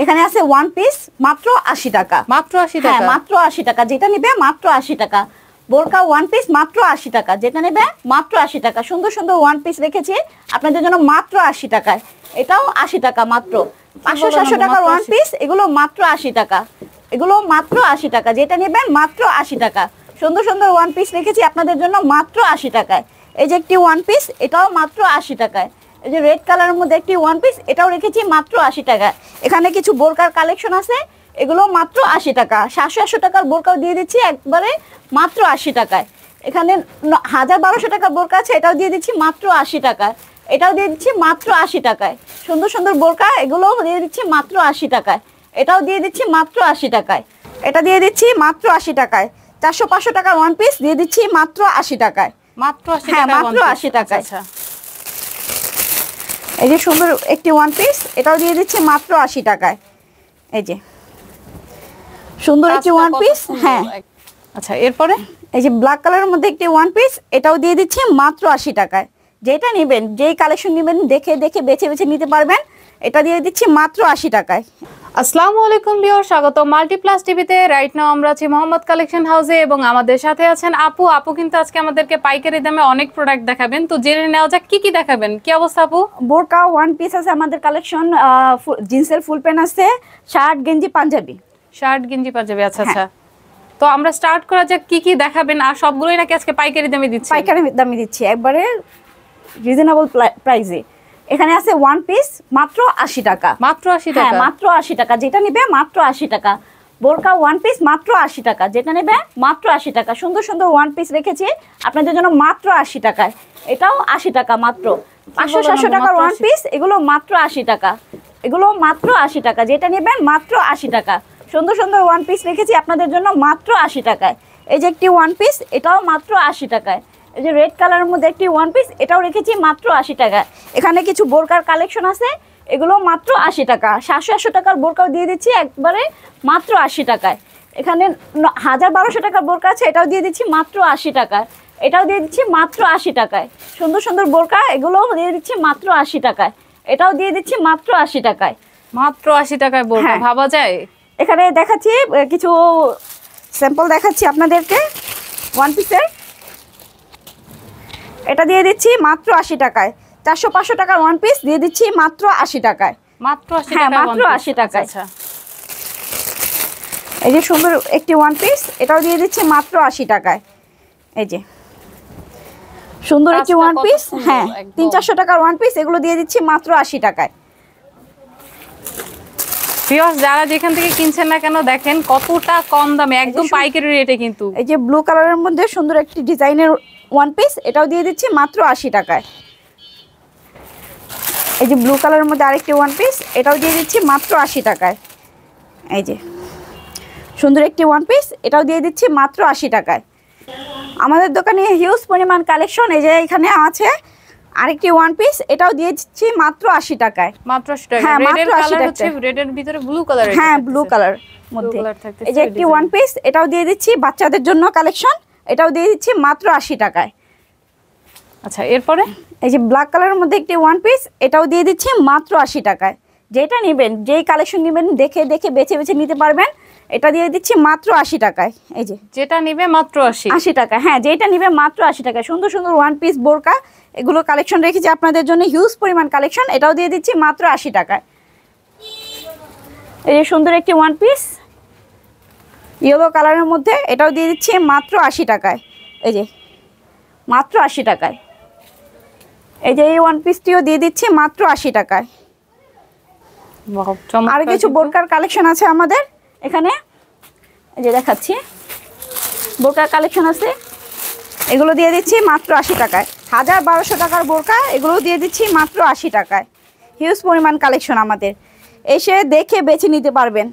এখানে আছে one piece মাত্র 80 টাকা। মাত্র 80 টাকা? হ্যাঁ মাত্র 80 টাকা, যেটা নেবে মাত্র 80 টাকা। বোরকা ওয়ান পিস মাত্র 80 টাকা, যেটা নেবে মাত্র 80 টাকা। সুন্দর সুন্দর ওয়ান পিস রেখেছি আপনাদের জন্য মাত্র 80 টাকায়। এটাও 80 টাকা মাত্র। 500-700 টাকার ওয়ান পিস, এগুলো মাত্র 80 টাকা। এগুলো মাত্র 80 টাকা, যেটা নেবেন মাত্র 80 টাকা। সুন্দর সুন্দর ওয়ান পিস রেখেছি আপনাদের জন্য মাত্র 80 টাকায়। এই যে একটি ওয়ান পিস, এটাও মাত্র 80 টাকায়। এই যে রেড কালারের মধ্যে একটি ওয়ান পিস, এটাও রেখেছি মাত্র 80 টাকায়। এখানে কিছু বোরকার কালেকশন আছে, এগুলো মাত্র 80 টাকা। 700-800 টাকার বোরকাও দিয়ে দিচ্ছি একবারে মাত্র 80 টাকায়। এখানে 1000-1200 টাকার বোরকা আছে, এটাও দিয়ে দিচ্ছি মাত্র 80 টাকায়। এটাও দিয়ে দিচ্ছি মাত্র 80 টাকায়। সুন্দর সুন্দর বোরকা, এগুলোও দিয়ে দিচ্ছি মাত্র 80 টাকায়। এটাও দিয়ে দিচ্ছি মাত্র 80 টাকায়। এটা দিয়ে দিচ্ছি মাত্র 80 টাকায়। 400-500 টাকার ওয়ান পিস দিয়ে দিচ্ছি মাত্র 80 টাকায়। মাত্র 80 হ্যাঁ টাকা? মাত্র 80 টাকায়। আচ্ছা, এই যে সুন্দর একটি ওয়ান পিস, এটাও দিয়ে দিচ্ছি মাত্র 80 টাকায়। এই যে সুন্দর একটি ওয়ান পিস। হ্যাঁ আচ্ছা, এরপরে এই যে ব্ল্যাক কালারের মধ্যে একটি ওয়ান পিস, এটাও দিয়ে দিচ্ছি মাত্র 80 টাকায়। যেটা নেবেন, যেই কালেকশন নেবেন দেখে দেখে বেছে বেছে নিতে পারবেন। এটা দিয়ে দিচ্ছি মাত্র 80 টাকায়। আসসালামু আলাইকুম ভিউয়ার, স্বাগত মাল্টিপ্লাস টিভিতে। রাইট নাও আমরা আছি মোহাম্মদ কালেকশন হাউসে এবং আমাদের সাথে আছেন আপু। আপু কিন্তু আজকে আমাদেরকে পাইকারি দামে অনেক প্রোডাক্ট দেখাবেন, তো জেনে নেওয়া যাক কি কি দেখাবেন। কি অবস্থা আপু? বোরকা ওয়ান পিস আছে আমাদের কালেকশন, জিন্সের ফুল প্যান্ট আছে, শার্ট গেঞ্জি পাঞ্জাবি। শার্ট গেঞ্জি পাঞ্জাবি, আচ্ছা আচ্ছা। তো আমরা স্টার্ট করা যাক, কি কি দেখাবেন আর সবগুলোই নাকি আজকে পাইকারি দামে দিচ্ছি? পাইকারি দামে দিচ্ছি একবারে রিজনেবল প্রাইসে। এখানে আছে ওয়ান পিস মাত্র 80 টাকা। মাত্র 80 হ্যাঁ টাকা? মাত্র 80 টাকা, যেটা নেবে মাত্র 80 টাকা। বোরকা ওয়ান পিস মাত্র 80 টাকা, যেটা নেবে মাত্র 80 টাকা। সুন্দর সুন্দর ওয়ান পিস রেখেছি আপনাদের জন্য মাত্র 80 টাকায়। এটাও 80 টাকা মাত্র। 500-700 টাকার ওয়ান পিস, এগুলো মাত্র 80 টাকা। এগুলো মাত্র 80 টাকা, যেটা নেবেন মাত্র 80 টাকা। সুন্দর সুন্দর ওয়ান পিস রেখেছি আপনাদের জন্য মাত্র 80 টাকায়। এই যে একটি ওয়ান পিস, এটাও মাত্র 80 টাকায়। এই যে রেড কালারের মধ্যে একটি ওয়ান পিস, এটাও রেখেছি মাত্র 80 টাকায়। এখানে কিছু বোরকার কালেকশন আছে, এগুলো মাত্র 80 টাকা। 700-800 টাকার বোরকাও দিয়ে দিচ্ছি একবারে মাত্র 80 টাকায়। এখানে 1000-1200 টাকার বোরকা আছে, এটাও দিয়ে দিচ্ছি মাত্র 80 টাকায়। এটাও দিয়ে দিচ্ছি মাত্র 80 টাকায়। সুন্দর সুন্দর বোরকা, এগুলোও দিয়ে দিচ্ছি মাত্র 80 টাকায়। এটাও দিয়ে দিচ্ছি মাত্র 80 টাকায়। মাত্র 80 টাকায় বোরকা, ভাবা যায়? এখানে দেখাচ্ছি কিছু স্যাম্পল দেখাচ্ছি আপনাদেরকে ওয়ান পিসের। এটা দিয়ে দিচ্ছি মাত্র 80 টাকায়। 400-500 টাকার ওয়ান পিস দিয়ে দিচ্ছি মাত্র 80 টাকায়। মাত্র 80 হ্যাঁ টাকা? মাত্র 80 টাকায়। আচ্ছা, এই যে সুন্দর একটি ওয়ান পিস, এটাও দিয়ে দিচ্ছি মাত্র 80 টাকায়। এই যে সুন্দর একটি ওয়ান পিস, হ্যাঁ 300-400 টাকার ওয়ান পিস, এগুলো দিয়ে দিচ্ছি মাত্র 80 টাকায়। ভিউয়ার্স, যারা যেখান থেকে কিনছেন না কেন, দেখেন কতটা কম দামে, একদম পাইকারি রেটে কিন্তু। এই যে ব্লু কালারের মধ্যে সুন্দর একটি ডিজাইনের ওয়ান পিস, এটাও দিয়ে দিচ্ছি মাত্র 80 টাকায়। এই যে ব্লু কালারের মধ্যে আরেকটি ওয়ান পিস, এটাও দিয়ে দিচ্ছি মাত্র 80 টাকায়। এই যে সুন্দর একটি ওয়ান পিস, এটাও দিয়ে দিচ্ছি মাত্র 80 টাকায়। আমাদের দোকানে হিউজ পরিমাণ কালেকশন। এই যে এখানে আছে আরেকটি ওয়ান পিস, এটাও দিয়ে দিচ্ছি মাত্র 80 টাকায়। মাত্র 80 টাকা? হ্যাঁ মাত্র 80 টাকা। হচ্ছে রেডের ভিতরে ব্লু কালার। হ্যাঁ ব্লু কালার মধ্যে এই যে একটি ওয়ান পিস, এটাও দিয়ে দিচ্ছি বাচ্চাদের জন্য কালেকশন, এটাও দিয়ে দিচ্ছি মাত্র 80 টাকায়। আচ্ছা, এরপরে এই যে ব্ল্যাক কালারের মধ্যে একটি ওয়ান পিস, এটাও দিয়ে দিচ্ছি মাত্র 80 টাকায়। যেটা নেবেন, যেই কালেকশন নেবেন দেখে দেখে বেছে বেছে নিতে পারবেন। এটা দিয়ে দিচ্ছি মাত্র 80 টাকায়। এই যে যেটা নিবে মাত্র 80 টাকা। হ্যাঁ যেটা নিবে মাত্র 80 টাকায়। সুন্দর সুন্দর ওয়ান পিস বোরকা, এগুলো কালেকশন রেখেছি আপনাদের জন্য, হিউজ পরিমাণ কালেকশন। এটাও দিয়ে দিচ্ছি মাত্র 80 টাকায়। এই যে সুন্দর একটি ওয়ান পিস ইয়েলো কালারের মধ্যে, এটাও দিয়ে দিচ্ছি মাত্র 80 টাকায়। এই যে মাত্র 80 টাকায়। এই যে এই ওয়ান পিসটিও দিয়ে দিচ্ছি মাত্র 80 টাকায়। আর কিছু বোরকার কালেকশন আছে আমাদের এখানে, এই যে দেখাচ্ছি বোরকার কালেকশন আছে, এগুলো দিয়ে দিচ্ছি মাত্র 80 টাকায়। 1000-1200 টাকার বোরকা, এগুলো দিয়ে দিচ্ছি মাত্র 80 টাকায়। হিউজ পরিমাণ কালেকশন আমাদের, এসে দেখে বেছে নিতে পারবেন।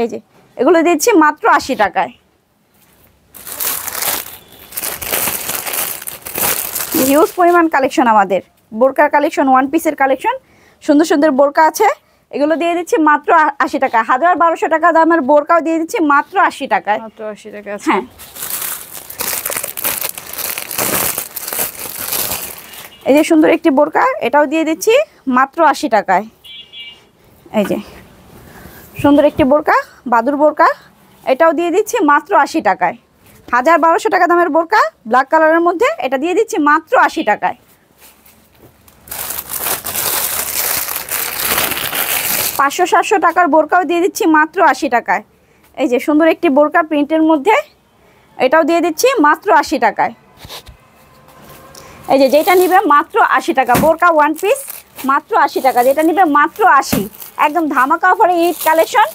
এই যে এগুলো দিচ্ছি মাত্র 80 টাকায়। হিউজ পরিমাণ কালেকশন আমাদের, বোরকার কালেকশন, ওয়ান পিসের কালেকশন, সুন্দর সুন্দর বোরকা আছে, এগুলো দিয়ে দিচ্ছি মাত্র 80 টাকা। 1000-1200 টাকা দামের বোরকাও দিয়ে দিচ্ছি মাত্র 80 টাকায়। মাত্র 80 টাকা? হ্যাঁ এই যে সুন্দর একটি বোরকা, এটাও দিয়ে দিচ্ছি মাত্র 80 টাকায়। এই যে সুন্দর একটি বোরকা, বাদুর বোরকা, এটাও দিয়ে দিচ্ছি মাত্র 80 টাকায়। 1200 টাকা দামের বোরকা ব্ল্যাক কালারের মধ্যে, এটা দিয়ে দিচ্ছি মাত্র 80 টাকায়। 500-700 টাকার বোরকাও দিয়ে দিচ্ছি মাত্র 80 টাকায়। এই যে সুন্দর একটি বোরকা প্রিন্টের মধ্যে, এটাও দিয়ে দিচ্ছি মাত্র 80 টাকায়। এই যে যেটা নিবে মাত্র 80 টাকা, বোরকা ওয়ান পিস মাত্র 80 টাকা, যেটা নিবে মাত্র 80, একদম ধামাকা অফারে ঈদ কালেকশন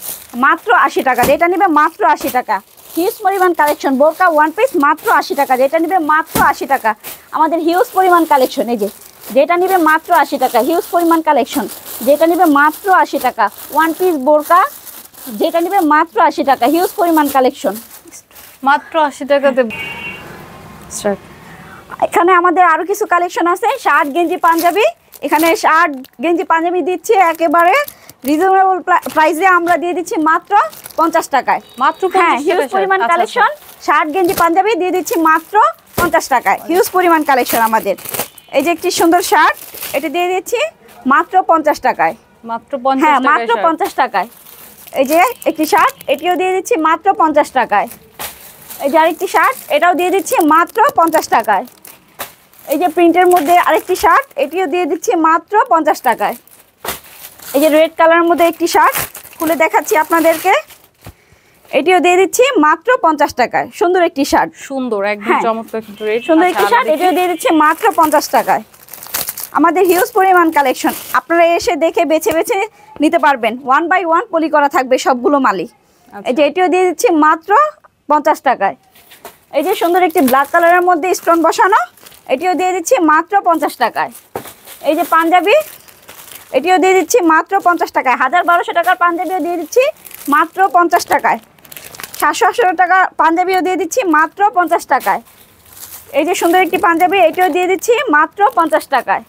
মাত্র 80 টাকা, যেটা নিবে মাত্র 80 টাকা। হিউজ পরিমাণ কালেকশন, বোরকা ওয়ান পিস মাত্র 80 টাকা, যেটা নিবে মাত্র 80 টাকা। আমাদের হিউজ পরিমাণ কালেকশন, এই যে যেটা নিবে মাত্র 80 টাকা, হিউজ পরিমাণ কালেকশন, যেটা নিবে মাত্র 80 টাকা। ওয়ান পিস বোরকা যেটা নিবে মাত্র 80 টাকা, হিউজ পরিমাণ কালেকশন মাত্র 80 টাকাতে। এখানে আমাদের আরো কিছু কালেকশন আছে, শার্ট গেঞ্জি পাঞ্জাবি। এখানে শার্ট গেঞ্জি পাঞ্জাবি দিচ্ছি একেবারে রিজনেবল প্রাইসে, আমরা দিয়ে দিচ্ছি মাত্র 50 টাকায়। মাত্র হ্যাঁ, হিউজ পরিমাণ কালেকশন, শার্ট গেঞ্জি পাঞ্জাবি দিয়ে দিচ্ছি মাত্র 50 টাকায়, হিউজ পরিমাণ কালেকশন আমাদের। এই যে একটি সুন্দর শার্ট, এটা দিয়ে দিচ্ছি মাত্র 50 টাকায়। মাত্র 50 হ্যাঁ, টাকায় মাত্র 50 টাকায়। এই যে একটি শার্ট, এটিও দিয়ে দিচ্ছি মাত্র 50 টাকায়। এই যে আরেকটি শার্ট, এটাও দিয়ে দিচ্ছি মাত্র 50 টাকায়। এই যে প্রিন্টের মধ্যে আরেকটি শার্ট, এটিও দিয়ে দিচ্ছি মাত্র 50 টাকায়। এই যে রেড কালারের মধ্যে একটি শার্ট খুলে দেখাচ্ছি আপনাদেরকে, এটিও দিয়ে দিচ্ছি মাত্র 50 টাকায়। সুন্দর একটি শার্ট, সুন্দর একদম হ্যাঁ, চমৎকার রেড, সুন্দর একটি শার্ট, এটিও দিয়ে দিচ্ছি মাত্র 50 টাকায়। আমাদের হিউজ পরিমাণ কালেকশন, আপনারা এসে দেখে বেছে বেছে নিতে পারবেন। 1 বাই 1 পলি করা থাকবে সবগুলো মালই। এই যে এটিও দিয়ে দিচ্ছি মাত্র 50 টাকায়। এই যে সুন্দর একটি ব্ল্যাক কালারের মধ্যে স্টোন বসানো, এটিও দিয়ে দিচ্ছি মাত্র 50 টাকায়। এই যে পাঞ্জাবি, এটিও দিয়ে দিচ্ছি মাত্র 50 টাকায়। 1200 টাকার পাঞ্জাবিও দিয়ে দিচ্ছি মাত্র 50 টাকায়। 700-800 টাকা পাঞ্জাবিও দিয়ে দিচ্ছি মাত্র 50 টাকায়। এই যে সুন্দর একটি পাঞ্জাবি, এটিও দিয়ে দিচ্ছি মাত্র 50 টাকায়।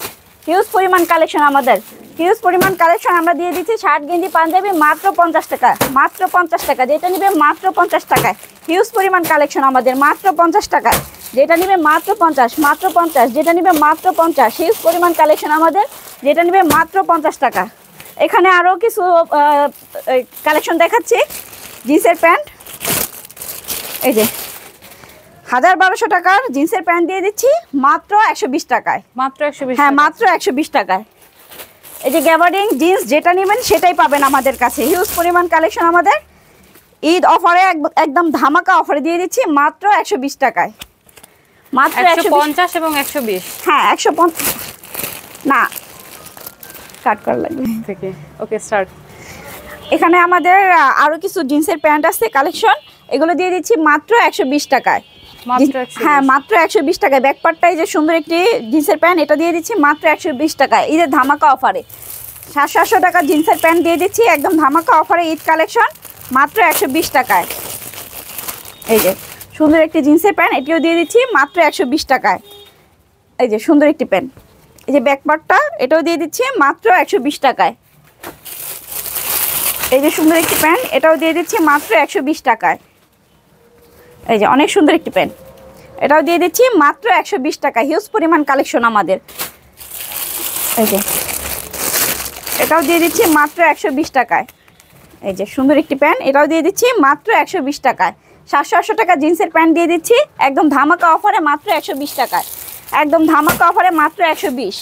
হিউজ পরিমাণ কালেকশন আমাদের, হিউজ পরিমাণ কালেকশন আমরা দিয়ে দিচ্ছি। শার্ট গেঞ্জি পাঞ্জাবি মাত্র 50 টাকা, মাত্র 50 টাকা, যেটা নিবে মাত্র 50 টাকায়। হিউজ পরিমাণ কালেকশন আমাদের, মাত্র 50 টাকায়, যেটা নিবে মাত্র 50, মাত্র 50, যেটা নিবে মাত্র 50। হিউজ পরিমাণ কালেকশন আমাদের, যেটা নিবে মাত্র 50 টাকা। এখানে আরও কিছু কালেকশন দেখাচ্ছি। জিন্সের প্যান্ট, এই যে 1200 টাকার জিন্সের প্যান্ট দিয়ে দিচ্ছি মাত্র 120 টাকায়। মাত্র 120, হ্যাঁ, মাত্র 120 টাকায়। এই যে গ্যাবার্ডিং জিন্স যেটা নেবেন সেটাই পাবেন আমাদের কাছে। হিউজ পরিমাণ কালেকশন আমাদের, ঈদ অফারে একদম ধামাকা অফারে দিয়ে দিচ্ছি মাত্র 120 টাকায়। মাত্র 150 এবং 120। হ্যাঁ, 150 না, কাট করা লাগবে থেকে। ওকে, স্টার্ট। এখানে আমাদের আরো কিছু জিন্সের প্যান্ট আছে কালেকশন, এগুলো দিয়ে দিচ্ছি মাত্র 120 টাকায়। মাত্র 120। হ্যাঁ, মাত্র 120 টাকায়। ব্যাকপার্টটাই যে সুন্দর একটি জিন্সের প্যান্ট, এটা দিয়ে দিচ্ছি মাত্র 120 টাকায় ঈদের ধামাকা অফারে। 700 টাকার জিন্সের প্যান্ট দিয়ে দিচ্ছি একদম ধামাকা অফারে, ঈদ কালেকশন মাত্র 120 টাকায়। এই যে সুন্দর একটি জিন্সের প্যান্ট, এটিও দিয়ে দিচ্ছি মাত্র 120 টাকায়। এই যে সুন্দর একটি প্যান্ট, এই যে ব্যাকপার্টটা, এটাও দিয়ে দিচ্ছি মাত্র 120 টাকায়। এই যে সুন্দর একটি প্যান্ট, এটাও দিয়ে দিচ্ছি মাত্র 120 টাকায়। এই যে অনেক সুন্দর একটি প্যান্ট, এটাও দিয়ে দিচ্ছি মাত্র 120 টাকায়। হিউজ পরিমাণ কালেকশন আমাদের। এই যে এটাও দিয়ে দিচ্ছি মাত্র 120 টাকায়। এই যে সুন্দর একটি প্যান্ট, এটাও দিয়ে দিচ্ছি মাত্র 120 টাকায়। 700-800 টাকা জিন্সের প্যান্ট দিয়ে দিচ্ছি একদম ধামাকা অফারে মাত্র 120 টাকায়। একদম ধামাকা অফারে মাত্র 120,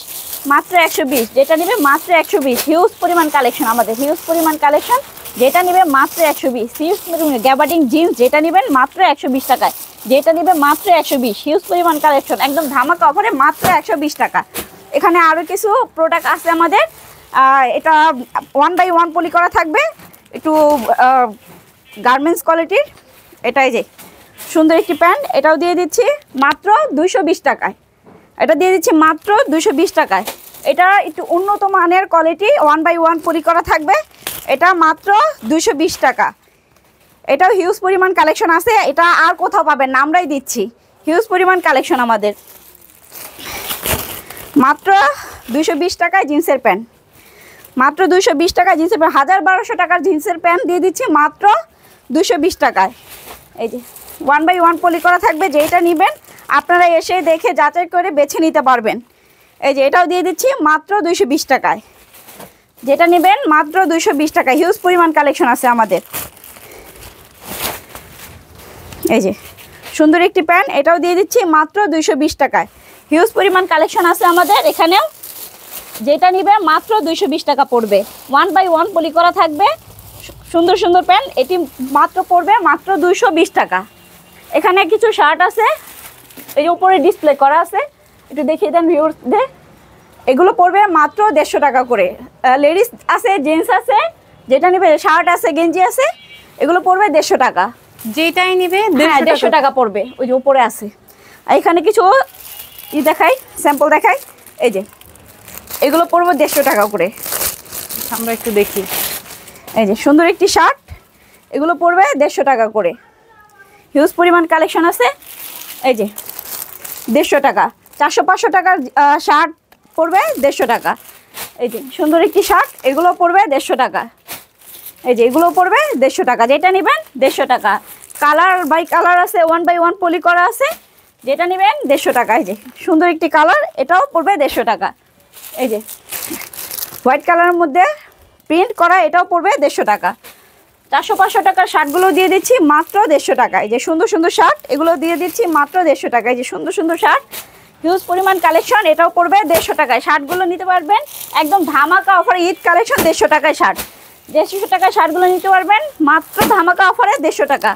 মাত্র 120, যেটা নেবে মাত্র 120। হিউজ পরিমাণ কালেকশন আমাদের, হিউজ পরিমাণ কালেকশন, যেটা নেবে মাত্র 120। হিউজ পরিমাণ গ্যাবার্ডিং জিন্স যেটা নেবেন মাত্র 120 টাকায়, যেটা নেবে মাত্র 120। হিউজ পরিমাণ কালেকশন, একদম ধামাকা অফারে মাত্র 120 টাকা। এখানে আরও কিছু প্রোডাক্ট আছে আমাদের, এটা 1 বাই 1 পলি করা থাকবে, একটু গার্মেন্টস কোয়ালিটির। এটাই যে সুন্দর একটি প্যান্ট, এটাও দিয়ে দিচ্ছি মাত্র 220 টাকায়। এটা দিয়ে দিচ্ছি মাত্র 220 টাকায়। এটা একটু উন্নত মানের কোয়ালিটি, 1 বাই 1 পলি করা থাকবে, এটা মাত্র 220 টাকা। এটাও হিউজ পরিমাণ কালেকশন আছে, এটা আর কোথাও পাবেন না, আমরাই দিচ্ছি। হিউজ পরিমাণ কালেকশন আমাদের, মাত্র 220 টাকায় জিন্সের প্যান্ট, মাত্র 220 টাকায় জিন্সের প্যান্ট। 1200 টাকার জিন্সের প্যান্ট দিয়ে দিচ্ছি মাত্র 220 টাকায়। এই যে 1 বাই 1 পলি করা থাকবে, যেটা নেবেন আপনারা এসে দেখে যাচাই করে বেছে নিতে পারবেন। এই যে এটাও দিয়ে দিচ্ছি মাত্র 220 টাকায়। যেটা নেবেন মাত্র 220 টাকা। হিউজ পরিমাণ কালেকশন আছে আমাদের। এই যে সুন্দর একটি প্যান্ট, এটাও দিয়ে দিচ্ছি মাত্র 220 টাকায়। হিউজ পরিমাণ কালেকশন আছে আমাদের এখানেও, যেটা নিবে মাত্র 220 টাকা পড়বে। 1 বাই 1 পলি করা থাকবে, সুন্দর সুন্দর প্যান্ট। এটি মাত্র পড়বে মাত্র 220 টাকা। এখানে কিছু শার্ট আছে, এই উপরে ডিসপ্লে করা আছে, একটু দেখিয়ে দেন ভিউয়ারদের। এগুলো পড়বে মাত্র 150 টাকা করে। লেডিস আছে, জেন্টস আছে, যেটা নিবে, শার্ট আছে, গেঞ্জি আছে, এগুলো পড়বে 150 টাকা। যেটাই নিবে 150 টাকা পড়বে। ওই যে উপরে আছে। আর এখানে কিছু দেখাই, স্যাম্পল দেখাই। এই যে এগুলো পড়বে 150 টাকা করে। আমরা একটু দেখি। এই যে সুন্দর একটি শার্ট, এগুলো পড়বে 150 টাকা করে। হিউজ পরিমাণ কালেকশন আছে। এই যে 150 টাকা। 400-500 টাকার শার্ট পড়বে 150 টাকা। এই যে সুন্দর একটি শার্ট, এগুলো পড়বে 150 টাকা। এই যে এগুলো পড়বে 150 টাকা। যেটা নেবেন 150 টাকা। কালার বাই কালার আছে, 1 বাই 1 পলি করা আছে, যেটা নেবেন 150 টাকা। এই যে সুন্দর একটি কালার, এটাও পড়বে 150 টাকা। এই যে হোয়াইট কালারের মধ্যে প্রিন্ট করা, এটাও পড়বে 150 টাকা। 400-500 টাকার শার্টগুলো দিয়ে দিচ্ছি মাত্র 150 টাকা। এই যে সুন্দর সুন্দর শার্ট, এগুলো দিয়ে দিচ্ছি মাত্র 150 টাকা। এই যে সুন্দর সুন্দর শার্ট, হিউজ পরিমাণ কালেকশন, এটাও পড়বে 150 টাকায়। শার্টগুলো নিতে পারবেন একদম ধামাকা অফারে, ঈদ কালেকশন 150 টাকায় শার্ট। 150 টাকায় শার্টগুলো নিতে পারবেন মাত্র ধামাকা অফারে 150 টাকা।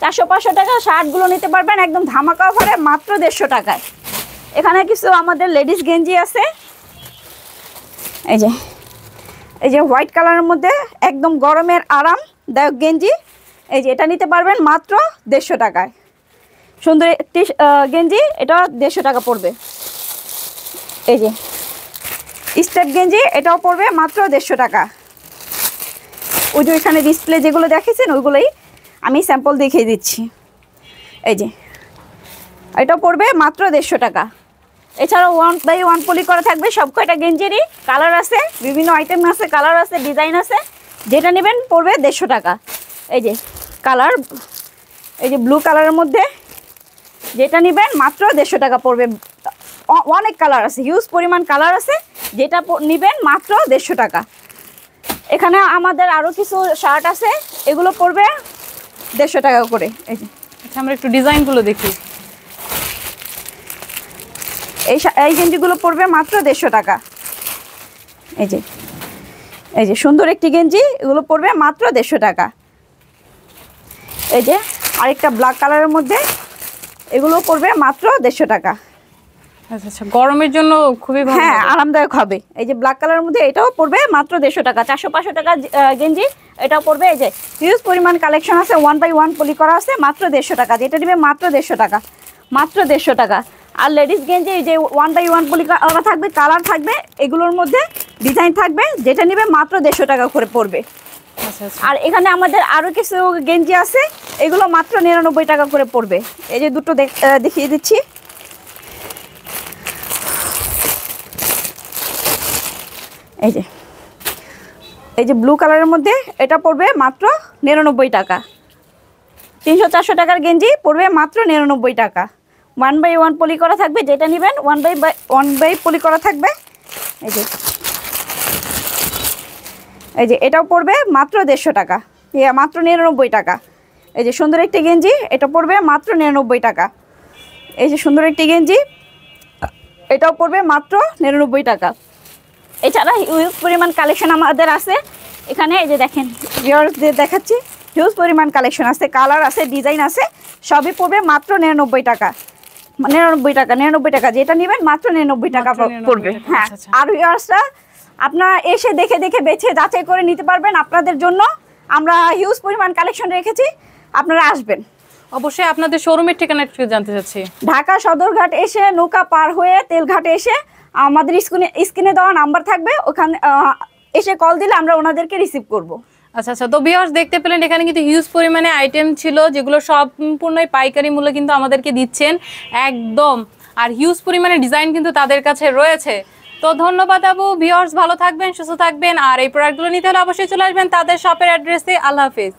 400-500 টাকা শার্টগুলো নিতে পারবেন একদম ধামাকা অফারে মাত্র 150 টাকায়। এখানে কিছু আমাদের লেডিস গেঞ্জি আছে। এই যে হোয়াইট কালারের মধ্যে একদম গরমের আরামদায়ক গেঞ্জি। এই যে এটা নিতে পারবেন মাত্র 150 টাকায়। সুন্দর একটি গেঞ্জি, এটা 150 টাকা পড়বে। এই যে স্টেপ গেঞ্জি, এটাও পড়বে মাত্র 150 টাকা। ওই যে এখানে ডিসপ্লে যেগুলো দেখেছেন ওইগুলোই আমি স্যাম্পল দেখিয়ে দিচ্ছি। এই যে এটাও পড়বে মাত্র 150 টাকা। এছাড়াও 1 বাই 1 পলি করা থাকবে। সব কয়টা গেঞ্জিরই কালার আছে, বিভিন্ন আইটেম আছে, কালার আছে, ডিজাইন আছে, যেটা নেবেন পড়বে 150 টাকা। এই যে কালার, এই যে ব্লু কালারের মধ্যে, যেটা নেবেন মাত্র 150 টাকা পড়বে। অনেক কালার আছে, হিউজ পরিমাণ কালার আছে, যেটা নেবেন মাত্র 150 টাকা। এখানে আমাদের আরও কিছু শার্ট আছে, এগুলো পড়বে 150 টাকা করে। এই যে আচ্ছা, আমরা একটু ডিজাইনগুলো দেখি। এই গেঞ্জিগুলো পড়বে মাত্র 150 টাকা। এই যে সুন্দর একটি গেঞ্জি, এগুলো পড়বে মাত্র 150 টাকা। এই যে আরেকটা ব্ল্যাক কালারের মধ্যে, এগুলো পড়বে মাত্র 150 টাকা। আচ্ছা আচ্ছা, গরমের জন্য খুবই ভালো। হ্যাঁ, আরামদায়ক হবে। এই যে ব্ল্যাক কালারের মধ্যে, এটাও পড়বে মাত্র 150 টাকা। 400-500 টাকা গেঞ্জি, এটাও পড়বে। এই যে হিউজ পরিমাণ কালেকশন আছে, 1 বাই 1 পলি করা আছে, মাত্র 150 টাকা। যেটা নেবে মাত্র 150 টাকা, মাত্র 150 টাকা। আর লেডিস গেঞ্জি, এই যে 1 বাই 1 পলি করা থাকবে, কালার থাকবে, এগুলোর মধ্যে ডিজাইন থাকবে, যেটা নেবে মাত্র 150 টাকা করে পড়বে। আচ্ছা আচ্ছা, আর এখানে আমাদের আরও কিছু গেঞ্জি আছে, এগুলো মাত্র 99 টাকা করে পড়বে। এই যে দুটো দেখিয়ে দিচ্ছি। এই যে ব্লু কালারের মধ্যে, এটা পড়বে মাত্র 99 টাকা। 300-400 টাকার গেঞ্জি পড়বে মাত্র 99 টাকা। 1 বাই 1 পলি করা থাকবে, যেটা নেবেন 1 বাই পলি করা থাকবে। এই যে এটাও পড়বে মাত্র 150 টাকা, মাত্র 99 টাকা। এই যে সুন্দর একটি গেঞ্জি, এটা পড়বে মাত্র 99 টাকা। এই যে সুন্দর একটি গেঞ্জি, এটাও পড়বে মাত্র 99 টাকা। এছাড়া হিউজ পরিমাণ কালেকশন আমাদের আছে এখানে। এই যে দেখেন, ভিউয়ারদের দেখাচ্ছি, হিউজ পরিমাণ কালেকশন আছে, কালার আছে, ডিজাইন আছে, সবই পড়বে মাত্র 99 টাকা। 99 টাকা, 99 টাকা। যেটা নেবেন মাত্র 99 টাকা পড়বে। হ্যাঁ, আর ভিউয়ার্সরা আপনারা এসে দেখে দেখে বেছে যাচাই করে নিতে পারবেন। আপনাদের জন্য আমরা হিউজ পরিমাণ কালেকশন রেখেছি, আপনারা আসবেন। অবশ্যই আপনাদের শোরুমের ঠিকানা একটু জানতে চাচ্ছি। ঢাকা সদরঘাট এসে নৌকা পার হয়ে তেলঘাটে এসে আমাদের স্ক্রিনে দেওয়া নাম্বার থাকবে, ওখানে এসে কল দিলে আমরা ওনাদেরকে রিসিভ করব। আচ্ছা আচ্ছা, তো ভিউয়ার্স দেখতে পেলেন এখানে কিন্তু হিউজ পরিমাণে আইটেম ছিল, যেগুলো সম্পূর্ণই পাইকারি মূল্যে কিন্তু আমাদেরকে দিচ্ছেন একদম। আর হিউজ পরিমাণে ডিজাইন কিন্তু তাদের কাছে রয়েছে। তো ধন্যবাদ আপু। ভিউয়ার্স ভালো থাকবেন, সুস্থ থাকবেন। আর এই প্রোডাক্টগুলো নিতে হলে অবশ্যই চলে আসবেন তাদের শপের অ্যাড্রেসে। আল্লাহ হাফেজ।